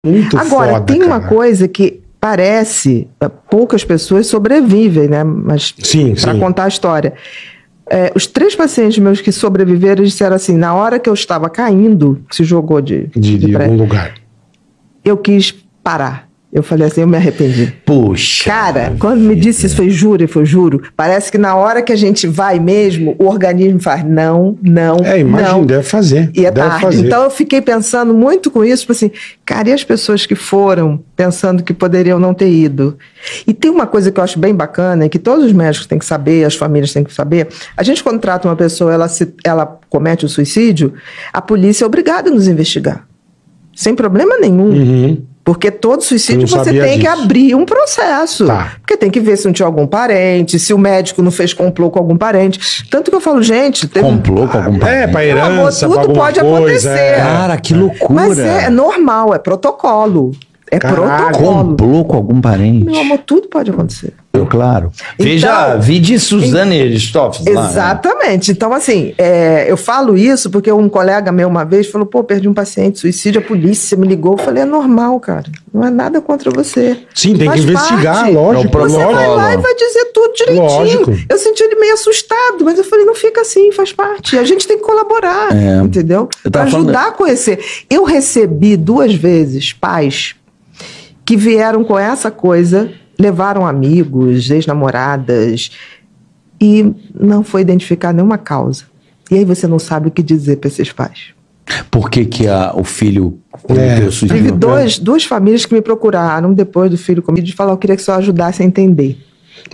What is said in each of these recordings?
Muito Agora, foda, tem uma cara. coisa que parece, poucas pessoas sobrevivem, né? Mas para contar a história. Os 3 pacientes meus que sobreviveram, eles disseram assim, na hora que eu estava caindo, que se jogou de algum lugar, eu quis parar. Eu falei assim, eu me arrependi. Puxa. Cara, quando me disse isso, foi juro. Parece que na hora que a gente vai mesmo, o organismo faz não. Imagina, deve fazer. E é tarde. Então eu fiquei pensando muito com isso, tipo assim, cara, e as pessoas que foram pensando que poderiam não ter ido? E tem uma coisa que eu acho bem bacana, e que todos os médicos têm que saber, as famílias têm que saber. A gente, quando trata uma pessoa, ela comete o suicídio, a polícia é obrigada a nos investigar. Sem problema nenhum. Porque todo suicídio você tem que abrir um processo. Porque tem que ver se não tinha algum parente, se o médico não fez complô com algum parente. Tanto que eu falo, gente... Complô com algum parente? Pra herança, tudo pode acontecer. Cara, que loucura. Mas é normal, é protocolo. Protocolo. Complô com algum parente. Meu amor, tudo pode acontecer. Claro. Então, Vi de Suzane Richthofen. Exatamente. Então, assim, eu falo isso porque um colega meu uma vez falou, perdi um paciente, suicídio, a polícia me ligou. Eu falei, é normal, cara. Não é nada contra você. Sim, tem que investigar, lógico. Você vai lá e vai dizer tudo direitinho. Lógico. Eu senti ele meio assustado, mas eu falei, não fica assim, faz parte. A gente tem que colaborar, entendeu? Para ajudar a conhecer. Eu recebi 2 vezes pais que vieram com essa coisa, levaram amigos, ex-namoradas, e não foi identificada nenhuma causa. E aí você não sabe o que dizer para esses pais. Por que o filho... Tive 2 famílias que me procuraram depois do filho comigo e falaram, eu queria que o senhor ajudasse a entender.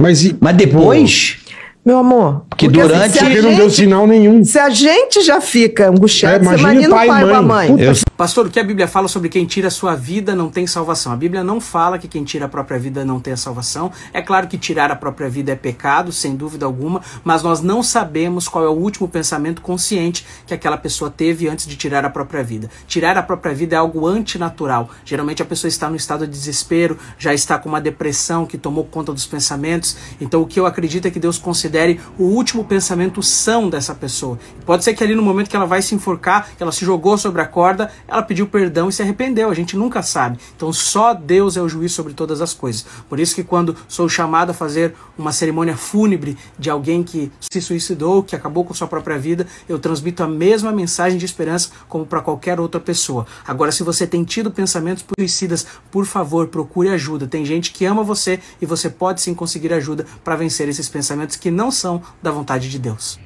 Mas depois... Meu amor, porque durante... Porque não deu sinal nenhum. Se a gente já fica angustiado, você imagina o pai ou a mãe. Pastor, o que a Bíblia fala sobre quem tira a sua vida não tem salvação? A Bíblia não fala que quem tira a própria vida não tem a salvação. É claro que tirar a própria vida é pecado, sem dúvida alguma, mas nós não sabemos qual é o último pensamento consciente que aquela pessoa teve antes de tirar a própria vida. Tirar a própria vida é algo antinatural. Geralmente a pessoa está no estado de desespero, já está com uma depressão que tomou conta dos pensamentos. Então o que eu acredito é que Deus considere o último pensamento são dessa pessoa. Pode ser que ali no momento que ela vai se enforcar, que ela se jogou sobre a corda, ela pediu perdão e se arrependeu. A gente nunca sabe. Então só Deus é o juiz sobre todas as coisas. Por isso que quando sou chamado a fazer uma cerimônia fúnebre de alguém que se suicidou, que acabou com sua própria vida, eu transmito a mesma mensagem de esperança como para qualquer outra pessoa. Agora, se você tem tido pensamentos suicidas, por favor, procure ajuda. Tem gente que ama você e você pode sim conseguir ajuda para vencer esses pensamentos que não são da vontade de Deus.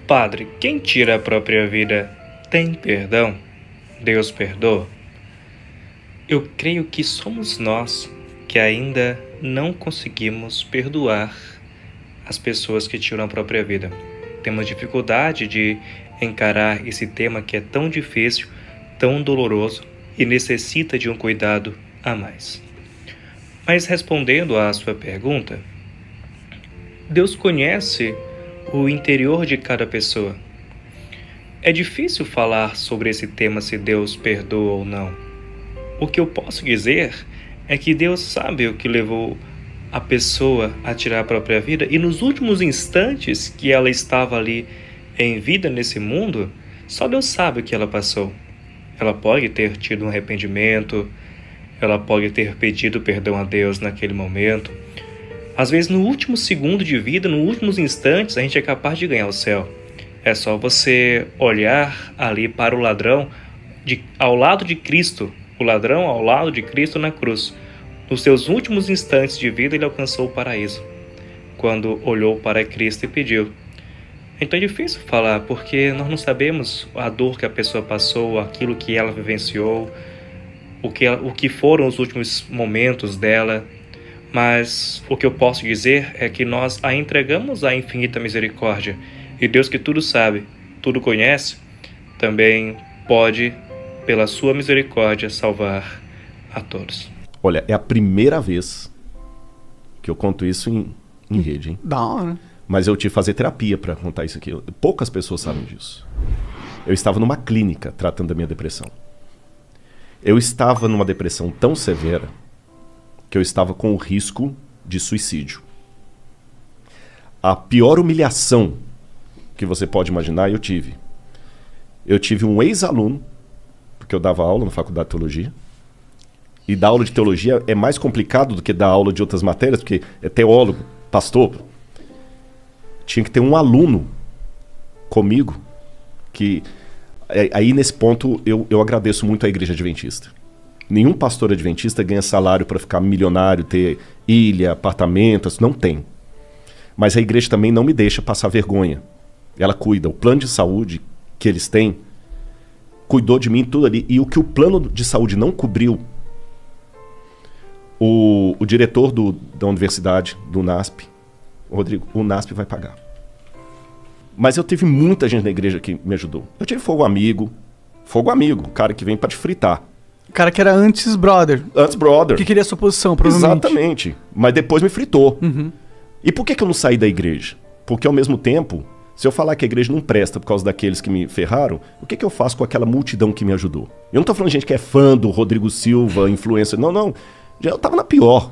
Padre, quem tira a própria vida tem perdão? Deus perdoa? Eu creio que somos nós que ainda não conseguimos perdoar as pessoas que tiram a própria vida. Temos dificuldade de encarar esse tema que é tão difícil, tão doloroso e necessita de um cuidado a mais. Mas respondendo à sua pergunta, Deus conhece o interior de cada pessoa. É difícil falar sobre esse tema se Deus perdoa ou não. O que eu posso dizer é que Deus sabe o que levou a pessoa a tirar a própria vida e nos últimos instantes que ela estava ali em vida nesse mundo, só Deus sabe o que ela passou. Ela pode ter tido um arrependimento, ela pode ter pedido perdão a Deus naquele momento. Às vezes, no último segundo de vida, nos últimos instantes, a gente é capaz de ganhar o céu. É só você olhar ali para o ladrão ao lado de Cristo, o ladrão ao lado de Cristo na cruz. Nos seus últimos instantes de vida, ele alcançou o paraíso, quando olhou para Cristo e pediu. Então é difícil falar, porque nós não sabemos a dor que a pessoa passou, aquilo que ela vivenciou, o que foram os últimos momentos dela. Mas o que eu posso dizer é que nós a entregamos à infinita misericórdia. E Deus, que tudo sabe, tudo conhece, também pode, pela sua misericórdia, salvar a todos. Olha, é a primeira vez que eu conto isso em rede, hein? Da hora. Mas eu tive que fazer terapia para contar isso aqui. Poucas pessoas sabem disso. Eu estava numa clínica tratando da minha depressão. Eu estava numa depressão tão severa que eu estava com o risco de suicídio. A pior humilhação que você pode imaginar, eu tive. Eu tive um ex-aluno, porque eu dava aula na faculdade de teologia, E dar aula de teologia é mais complicado do que dar aula de outras matérias, porque é teólogo, pastor. Tinha que ter um aluno comigo que... Aí, nesse ponto, eu agradeço muito a Igreja Adventista. Nenhum pastor adventista ganha salário para ficar milionário, ter ilha, apartamentos, não tem. Mas a igreja também não me deixa passar vergonha. Ela cuida. O plano de saúde que eles têm cuidou de mim tudo ali. E o que o plano de saúde não cobriu, o diretor da universidade, do NASP, Rodrigo, o NASP vai pagar. Mas eu tive muita gente na igreja que me ajudou. Eu tive fogo amigo, o cara que vem para te fritar. O cara que era antes brother. Antes brother. Que queria a sua posição, provavelmente. Exatamente. Mas depois me fritou. Uhum. E por que eu não saí da igreja? Porque ao mesmo tempo, se eu falar que a igreja não presta por causa daqueles que me ferraram, o que eu faço com aquela multidão que me ajudou? Eu não tô falando de gente que é fã do Rodrigo Silva, influencer. Não. Eu tava na pior.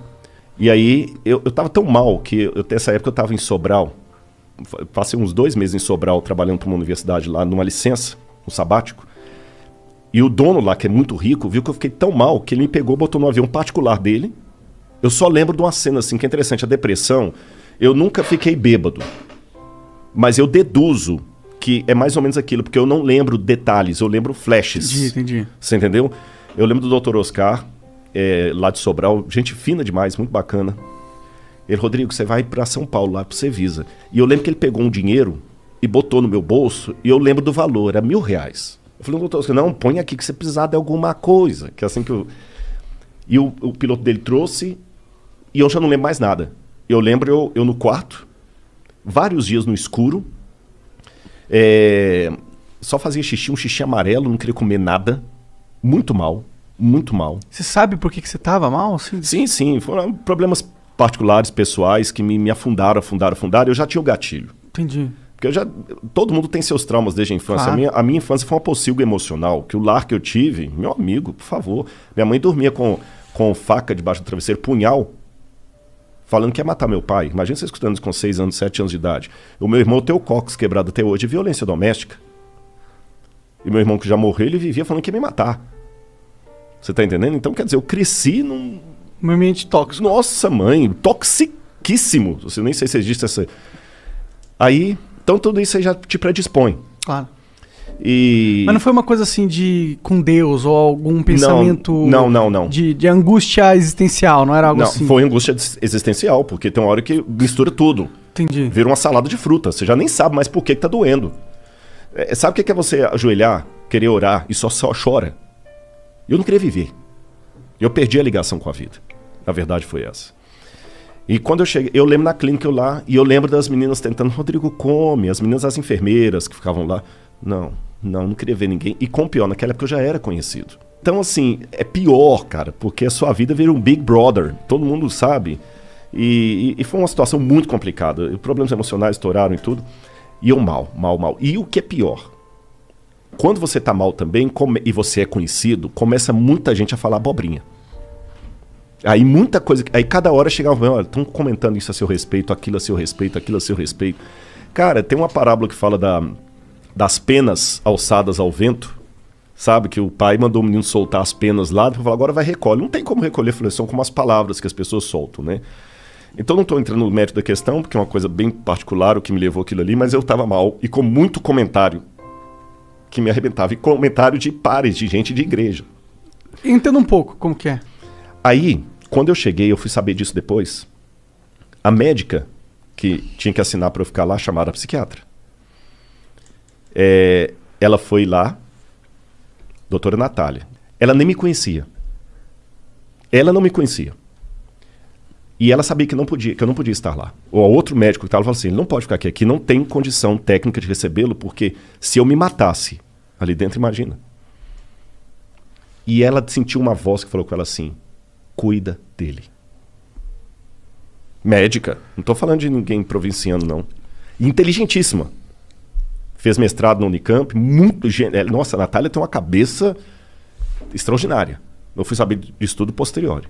E aí, eu tava tão mal que nessa época eu tava em Sobral. Passei uns 2 meses em Sobral trabalhando para uma universidade lá, numa licença, um sabático. E o dono lá, que é muito rico, viu que eu fiquei tão mal que ele me pegou, botou no avião particular dele. Eu só lembro de uma cena assim que é interessante. A depressão, eu nunca fiquei bêbado. Mas eu deduzo que é mais ou menos aquilo, porque eu não lembro detalhes, eu lembro flashes. Entendi. Você entendeu? Eu lembro do Dr. Oscar, lá de Sobral, gente fina demais, muito bacana. Ele, Rodrigo, você vai para São Paulo, lá pro Cevisa. E eu lembro que ele pegou um dinheiro e botou no meu bolso, e eu lembro do valor, era R$1.000. Eu falei, doutor, não, põe aqui que você precisar de alguma coisa. Que é assim que eu... E o piloto dele trouxe, e eu já não lembro mais nada. Eu lembro eu no quarto, vários dias no escuro, só fazia xixi, um xixi amarelo, não queria comer nada, muito mal. Você sabe por que você tava mal? Assim? Sim, foram problemas particulares, pessoais, que me afundaram, eu já tinha o gatilho. Entendi. Porque todo mundo tem seus traumas desde a infância. Claro. A minha infância foi uma pocilga emocional, que o lar que eu tive, meu amigo, por favor, minha mãe dormia com faca debaixo do travesseiro, punhal, falando que ia matar meu pai. Imagina você escutando isso com 6 anos, 7 anos de idade. O meu irmão tem o cóccix quebrado até hoje, violência doméstica. E meu irmão que já morreu, ele vivia falando que ia me matar. Você tá entendendo? Então, quer dizer, eu cresci num... Um ambiente tóxico. Nossa, mãe, toxiquíssimo. Você nem sei se existe essa... Aí, então tudo isso aí já te predispõe. Claro. Mas não foi uma coisa assim com Deus ou algum pensamento... Não. De angústia existencial, não era algo assim? Não, foi angústia existencial, porque tem uma hora que mistura tudo. Entendi. Vira uma salada de fruta. Você já nem sabe mais por que tá doendo. Sabe o que é você ajoelhar, querer orar e só chora? Eu não queria viver. Eu perdi a ligação com a vida. A verdade foi essa. E quando eu cheguei, eu lembro na clínica lá, e eu lembro das meninas tentando, Rodrigo, come, as meninas, as enfermeiras que ficavam lá. Não queria ver ninguém. E com pior, naquela época eu já era conhecido. Então, assim, é pior, cara, porque a sua vida vira um Big Brother, todo mundo sabe. E foi uma situação muito complicada. Problemas emocionais estouraram e tudo. E eu mal. E o que é pior? Quando você tá mal também, e você é conhecido, começa muita gente a falar abobrinha. Aí muita coisa... Aí cada hora chegava, olha, estão comentando isso a seu respeito, aquilo a seu respeito, aquilo a seu respeito. Cara, tem uma parábola que fala das penas alçadas ao vento, sabe? Que o pai mandou o menino soltar as penas lá, e falou, agora vai recolher. Não tem como recolher, falei, são como as palavras que as pessoas soltam, né? Então não estou entrando no mérito da questão, porque é uma coisa bem particular o que me levou aquilo ali, mas eu estava mal e com muito comentário que me arrebentava. E comentário de pares, de gente de igreja. Entenda um pouco como que é. Aí, quando eu cheguei, eu fui saber disso depois, a médica que tinha que assinar para eu ficar lá, chamaram a psiquiatra. Ela foi lá, doutora Natália. Ela nem me conhecia. Ela não me conhecia. E ela sabia que eu não podia estar lá. Ou outro médico que estava falando assim, ele não pode ficar aqui não tem condição técnica de recebê-lo, porque se eu me matasse ali dentro, imagina. E ela sentiu uma voz que falou com ela assim, cuida dele. Médica, não estou falando de ninguém provinciano, não. Inteligentíssima. Fez mestrado na Unicamp, nossa, a Natália tem uma cabeça extraordinária. Eu fui saber disso tudo posterior.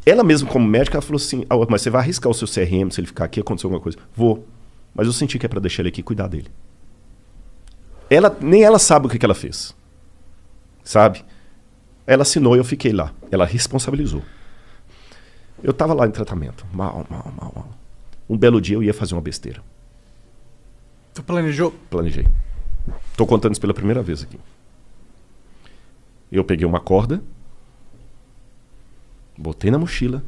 Ela mesma, como médica, ela falou assim, mas você vai arriscar o seu CRM se ele ficar aqui, acontecer alguma coisa? Vou. Mas eu senti que é para deixar ele aqui e cuidar dele. Nem ela sabe o que ela fez. Sabe? Ela assinou e eu fiquei lá. Ela responsabilizou. Eu tava lá em tratamento. Mal. Um belo dia eu ia fazer uma besteira. Tu planejou? Planejei. Tô contando isso pela primeira vez aqui. Eu peguei uma corda, botei na mochila,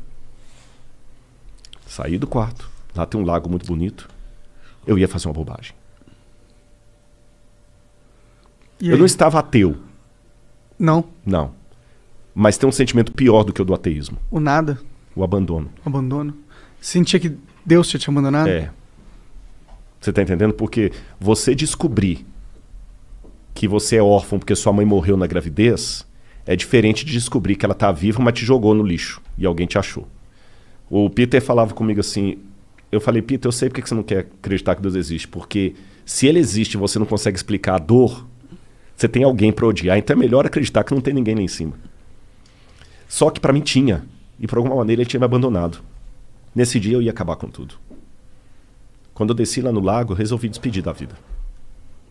saí do quarto. Lá tem um lago muito bonito. Eu ia fazer uma bobagem. Eu não estava ateu. Não. Não. Mas tem um sentimento pior do que o do ateísmo. O nada. O abandono. O abandono. Sentia que Deus tinha te abandonado? É. Você tá entendendo? Porque você descobrir que você é órfão porque sua mãe morreu na gravidez é diferente de descobrir que ela tá viva, mas te jogou no lixo e alguém te achou. O Peter falava comigo assim, eu falei, Peter, eu sei porque você não quer acreditar que Deus existe, porque se ele existe e você não consegue explicar a dor, você tem alguém para odiar, então é melhor acreditar que não tem ninguém lá em cima. Só que para mim tinha, e por alguma maneira ele tinha me abandonado. Nesse dia eu ia acabar com tudo. Quando eu desci lá no lago, eu resolvi despedir da vida.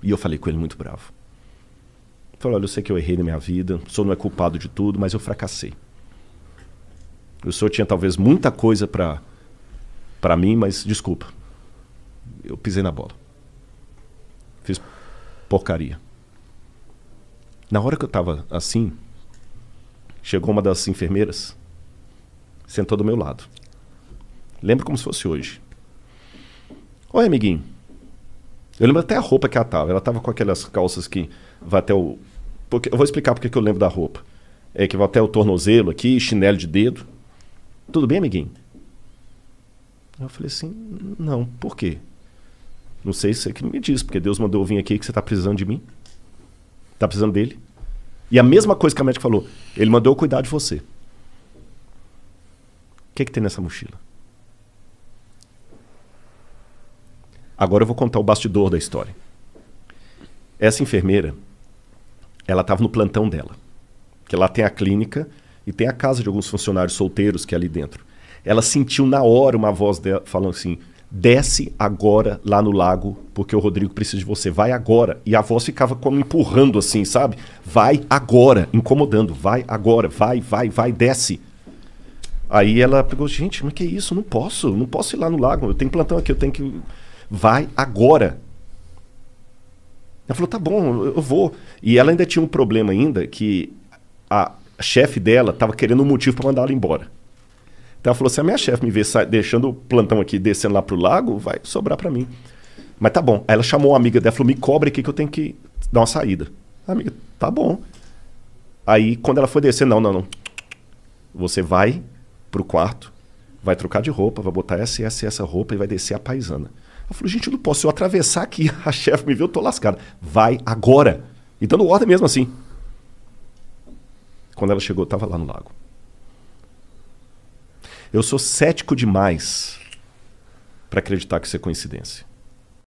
E eu falei com ele muito bravo. Falei, olha, eu sei que eu errei na minha vida, o senhor não é culpado de tudo, mas eu fracassei. O senhor tinha talvez muita coisa para mim, mas desculpa. Eu pisei na bola. Fiz porcaria. Na hora que eu estava assim, chegou uma das enfermeiras, sentou do meu lado. Lembro como se fosse hoje. Oi, amiguinho. Eu lembro até a roupa que ela estava. Ela estava com aquelas calças que vai até o... Eu vou explicar porque que eu lembro da roupa. É que vai até o tornozelo aqui, chinelo de dedo. Tudo bem, amiguinho? Eu falei assim, não, por quê? Não sei se você que me diz, porque Deus mandou eu vir aqui que você está precisando de mim. Está precisando dele. E a mesma coisa que a médica falou, ele mandou eu cuidar de você. O que tem nessa mochila? Agora eu vou contar o bastidor da história. Essa enfermeira, ela estava no plantão dela. Que lá tem a clínica e tem a casa de alguns funcionários solteiros que é ali dentro. Ela sentiu na hora uma voz dela falando assim, desce agora lá no lago, porque o Rodrigo precisa de você, vai agora. E a voz ficava como empurrando assim, sabe? Vai agora, incomodando, vai agora, vai, desce. Aí ela pegou, gente, mas que isso? Não posso ir lá no lago, eu tenho plantão aqui, eu tenho que... Vai agora. Ela falou, tá bom, eu vou. E ela ainda tinha um problema ainda, que a chefe dela estava querendo um motivo para mandar ela embora. Então ela falou, se a minha chefe me ver deixando o plantão aqui, descendo lá pro lago, vai sobrar para mim. Mas tá bom. Aí ela chamou a amiga dela, falou, me cobre aqui que eu tenho que dar uma saída. A amiga, tá bom. Aí quando ela foi descer, não. Você vai pro quarto, vai trocar de roupa, vai botar essa roupa e vai descer a paisana. Eu falei, gente, eu não posso. Se eu atravessar aqui, a chefe me viu, eu tô lascado. Vai agora. E dando ordem mesmo assim. Quando ela chegou, eu tava lá no lago. Eu sou cético demais para acreditar que isso é coincidência.